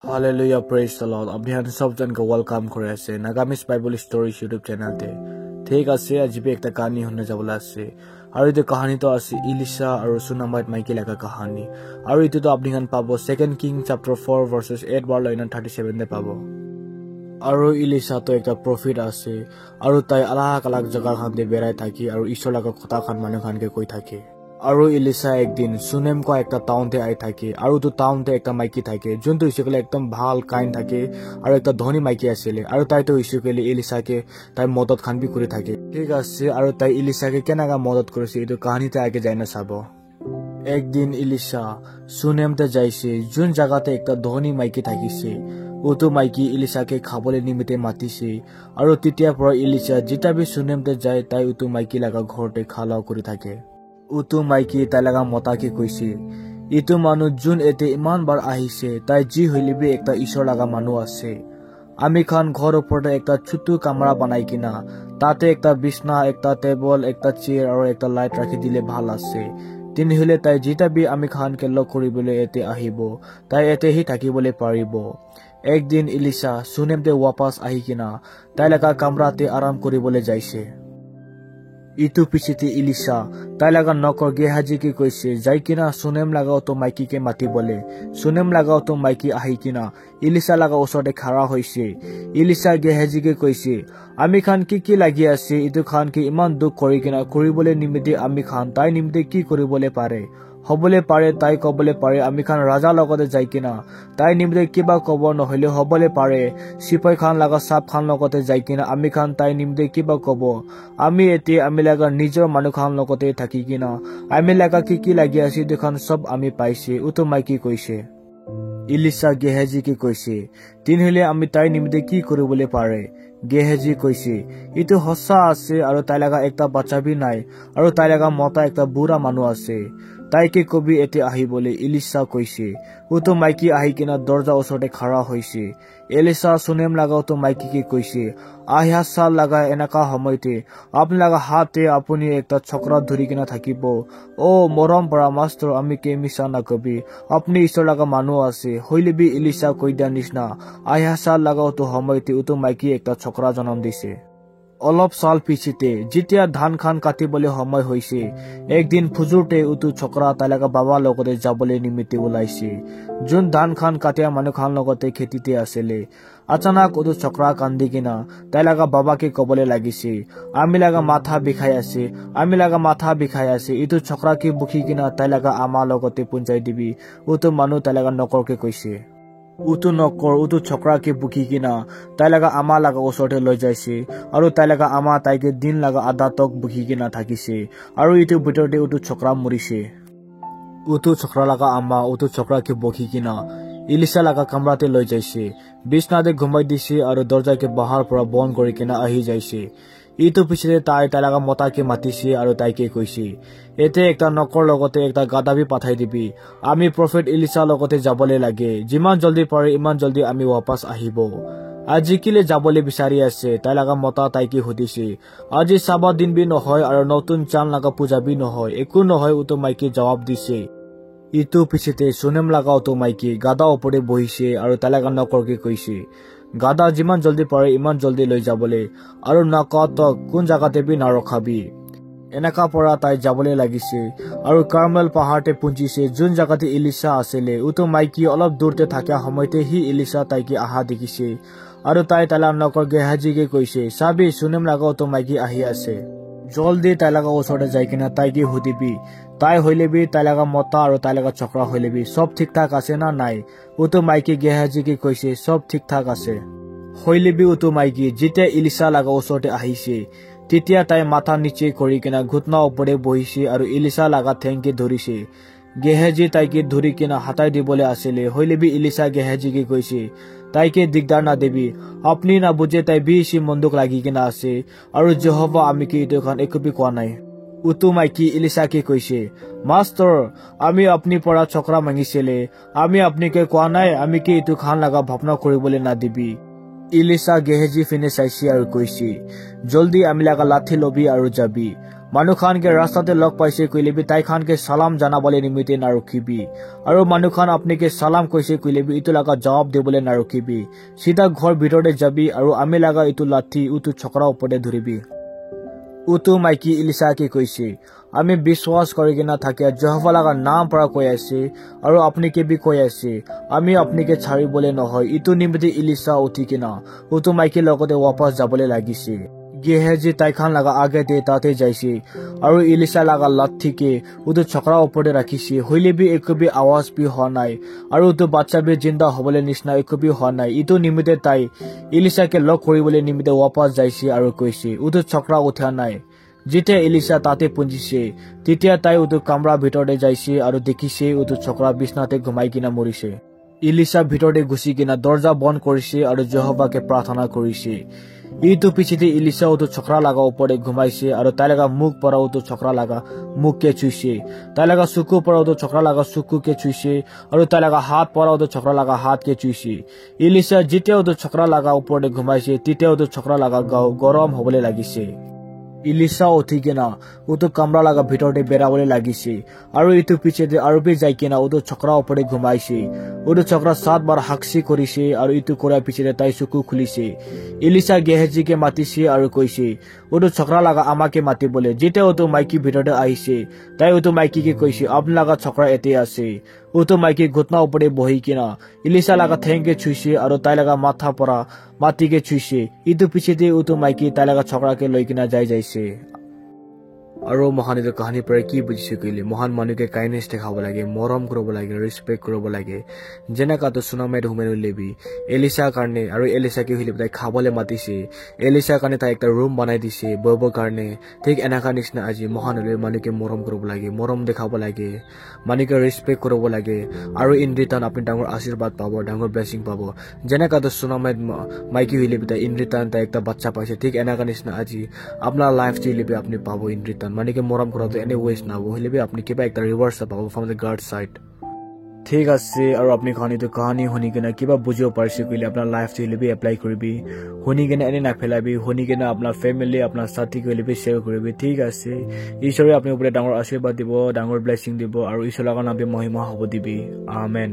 Hallelujah, praise the Lord. Abhiyan sab jan ko welcome kore ase Nagamis Bible Stories YouTube channel te. Thik ase aji be ekta kahani honne jabala ase. Aru etu kahani to ase Elisha aru Sunamite maiki laga kahani. Aru etu to apni khan pabo 2 King chapter 4 verses 8 bar line 37 de pabo. Aru Elisha to ekta prophet ase. Aru tai alag jaga khan de berai thaki aru Ishor laga kotha khan manu khan ke koi thake. Aru Elisha ekdin Sunem ko ekta town te ai thake aru tu town te ekta maiki thake juntu isikole ekdom bhal kind thake aru ekta dhoni maiki asile aru tai to isikole Elisha ke tai modot khan bi kuri thake thik ase aru tai Elisha ke kenaga modot korise etu kahani te age jaina sabo ekdin Elisha Sunem te jaise jun jaga te ekta dhoni maiki thakise utu maiki Elisha ke khabole nimite matise aru titia pora Elisha jita bi Sunem te jai tai utu maiki laga ghor te khala kuri thake utu maiki tai laga mota ke koise itu manu jun ete iman bar ahise tai ji hoilibi ekta Ishor laga manu ase ami khan ghor upor te ekta chutu kamara banai kina tate ekta bisna ekta table ekta chair aru ekta light rakhi dile bhal ase tin hile tai jita bi ami khan ke log koribole ete ahibo tai ete hi thakibole paribo ekdin Elisha Sunem te wapas ahi kina tai laga kamra te aram koribole jaise itu pichite Elisha tai laga nokor Gehazi ke koise jai kina Sunem laga to maiki ke mati bole Sunem laga to maiki ahi kina Elisha laga osore khara hoise Elisha Gehazi ke koise ami khan ki lagi ase itu khan ke iman duk kori kina koribole nimite ami khan tai nimite ki koribole pare hobole pare tai kobole pare ami khan raja logote jai kina tai nimite kiba kobo nohile hobole pare sipai khan laga sap khan logote jai kina ami khan tai nimite kiba kobo ami ete ami laga nijor manu khan logote thaki kina ami laga ki lagi ase itu khan sob ami paise utu maiki koise Elisha Gehazi ke koise tin hile ami tai nimite ki koribole pare Gehazi koise itu hossa ase aru tai laga ekta bacha bi nai aru tai laga mota ekta bura manu ase tai ke kobi ete ahi bole Elisha koise utu maiki ahi kina dorja osore khara hoise Elisha Sunem laga to maiki ke koise ahya sal laga enaka homoite apni laga hate apuni ekta chokra dhuri kina thakibo o morom para master ami ke misa na kobi apni Ishor laga manu ase hoile bi Elisha koida nishna ahya sal laga to homoite utu maiki ekta chokra janam dise অলপ সাল পিছিতে যেতিয়া ধান খান কাটিবলে সময় হৈছে একদিন ফুজুৰতে উতু ছকৰা তালাকা বাবা লগতে যাবলে নিমিতে ওলাইছে যোন ধান খান কাটিয়া মানুহ খান লগতে খেতিতে আছিলে আচানক উতু ছকৰা কান্দি কিনা তালাকা বাবাকে কবলে লাগিছে আমি লাগা মাথা বিখাই আছে ইতু ছকৰাকে বুখি কিনা তালাকা আমা লগতে পুঞ্জাই দিবি উতু মানুহ তালাকা নকৰকে কৈছে utu nokor utu chokra ke buki kina tai laga ama laga osote loi jaise aru tai laga ama tai ke din laga adha tok buki kina thakise aru itu bitor de utu chokra murise utu chokra laga ama utu chokra ke buki kina Elisha laga kamra te loi jaise bisna de ghumai dise aru dorja ke bahar pora bon kori kina ahi jaise itu pichire tai laga mota ke matise aru tai ke koise ete ekta nokor logote ekta gada bi pathai dibi ami prophet Elisha logote jabole lage jiman joldi pare iman joldi ami wapas ahibo আজি কিলে যাবলে বিচাৰি আছে তাই লাগা মতা তাই কি হদিছে আজি সাবা দিন বি নহয় আৰু নতুন চান লাগা পূজা বি নহয় একো নহয় উতো মাইকি জবাব দিছে ইটো পিছতে Sunem লাগা উতো মাইকি গাদা ওপৰে বহিছে আৰু তাই লাগা নকৰকে কৈছে গাদা জিমান জলদি পৰে ইমান জলদি লৈ যাবলে আৰু নকত কোন জাগাতে বি না ৰখাবি এনেকা পৰা তাই যাবলে লাগিছে আৰু কাৰ্মেল পাহাৰতে পুঞ্জিছে যোন জাগাতে Elisha আছিলে উতো মাইকি অলপ দূৰতে থাকা সময়তে হি Elisha তাইকি আহা দেখিছে আৰু তাই তালা নকৰ Gehazi কে কৈছে সাবি Sunem লাগা উতো মাইকি আহি আছে জলদি তাই লাগা ওচৰতে যাই কিনা তাইকি হুদিবি তাই হইলে বি তাই লাগা মতা আৰু তাই লাগা চক্ৰা হইলে বি সব ঠিক ঠাক আছে না নাই উতো মাইকি Gehazi কে কৈছে সব ঠিক ঠাক আছে হইলে বি উতো মাইকি যেতিয়া Elisha লাগা ওচৰতে আহিছে তেতিয়া তাই মাথা নিচে কৰি কিনা ঘুটনা ওপৰে বহিছে আৰু Elisha লাগা ঠেংকে ধৰিছে Gehazi তাইকে ধৰি কিনা হাতাই দিবলে আছিলে হইলে বি Elisha Gehazi কে কৈছে তাইকে দিগদাৰ না দেবি আপনি না বুঝে তাই বেশি মন্দুক লাগি কিনা আছে আৰু জেহোভা আমি কি এইটো খান একবি কোৱা নাই উতু মাইকি Elisha কে কৈছে মাস্টাৰ আমি আপনি পৰা চক্ৰা মাগিছিলে আমি আপনিকে কোৱা নাই আমি কি এইটো খান লাগা ভাবনা কৰিবলে না দিবি Elisha Gehazi ফিনে চাইছে আৰু কৈছে জলদি আমি লাগা লাঠি লবি আৰু যাবি মানুহ খান के रास्ताते लग पाइसे कइले बि ताइ खान के सलाम जानाबले निमिते नारुखिबि आरो মানুহ खान अपनी के सलाम कइसे कइले बि इतु लागा जवाब देबले नारुखिबि सीधा घर भितरते जाबि आरो आमी लागा इतु लाठी उतु छकरा उपरे धरिबि उतु माइकी इलिसा के कइसे आमी विश्वास करिकिना थाके यहोवा लागा नाम परा कय आसे आरो अपनी के भी कय आसे आमी अपनी के छाड़ी बोले নহয় इतु निमिते इलिसा उठिकिना उतु माइकी लगते वापस जाबले लागिसे गेहेजी ताइखान लागा आगे दे ताते जाइसे आरो इलिसा लागा लाठी के उतो छकरा उपरे राखिसे होइले भी एको भी आवाज भी हो नाइ आरो उतो बच्चा भी जिंदा होबले निसना एको भी हो नाइ इतो निमिते ताइ इलिसा के लग करिबले निमिते वापस जाइसे आरो कइसे उतो छकरा उठा नाइ जिते इलिसा ताते पुंजिसे तितिया ताइ उतो कमरा भितरते जाइसे आरो देखिसे उतो छकरा बिछनाते घुमाइकिना मरिसे इलिसा भितरते घुसिकिना दरजा बन्द करिसे आरो यहोवाके प्रार्थना करिसे इतो पिछिते इलिसा उतो छकरा लागा उपरे घुमाइसे आरो ताइ लागा मुख पर उतो छकरा लागा मुख के छुइसे ताइ लागा सुकु पर उतो छकरा लागा सुकु के छुइसे आरो ताइ लागा हाथ पर उतो छकरा लागा हाथ के छुइसे इलिसा जिते उतो छकरा लागा उपरे घुमाइसे तिते उतो छकरा लागा गरम होबले लागिसे इलिसा उठिकिना उतो कमरा लागा भितरते बेराबले लागिसे आरो इतो पिछेते आरो भी जाइकिना उतो छकरा उपरे घुमाइसे उतो छकरा 7 बार हाक्सी करिसे आरो इतो कोरा पिछेते ताइ सुकु खुलिसे इलिसा गेहेजी के मातिसे आरो कइसे उतो छकरा लागा आमा के माति बोले जिते उतो माइकी भितरते आइसे ताइ उतो माइकी के कइसे आपन लागा छकरा एते आसे उतो माइकी घुटना उपरे बहिकिना इलिसा लागा थेंग के छुइसे आरो ताइ लागा माथा परा माटी के छुइसे इतो पिछेते उतो माइकी ताइ लागा छकरा के लइकिना जाइसे आरो महानितो कहानी पर की बुझिसे कइले महान मानु के काइनेस देखाब लागे मरम करब लागे रिस्पेक्ट करब लागे जेनेका तो सुनामाइ हुमेन लेबी एलिसा कारणे आरो एलिसा के हिले ताइ खाबले मातिसे एलिसा कारणे ताइ एकटा रूम बनाइ दिसे बबो कारणे ठीक एनाका निसना आजि महानले मानु के मरम करब लागे मरम देखाब लागे मानु के रिस्पेक्ट करब लागे आरो इन रिटर्न आपनि डांगर आशीर्वाद पाबो डांगर ब्लेसिंग पाबो जेनेका तो सुनामाइ माइकी हिले ताइ इन रिटर्न ताइ एकटा बच्चा पाइसे ठीक एनाका निसना आजि अपना लाइफ जिले पे आपनि पाबो इन रिटर्न माने के मरम कराते एनी वेस्ट ना होइले भी आपनि केबा एकटा रिवर्स पाबो फ्रॉम द गॉड साइड ठीक আছে আৰু আপনি কাহানী শুনি কিনে কিবা বুজিব পাৰিছে কইলে আপোনাৰ লাইফ জিলে বি এপ্লাই কৰিবি শুনি কিনে এনে না ফেলাবি শুনি কিনে আপোনাৰ ফ্যামিলি আপোনাৰ সাথী কইলে বি শেয়াৰ কৰিবি ঠিক আছে ঈশ্বৰে আপুনি ওপৰে ডাঙৰ আশীৰ্বাদ দিব ডাঙৰ ব্লেসিং দিব আৰু ঈশ্বৰৰ নামে মহিমা হ'ব দিবি আমেন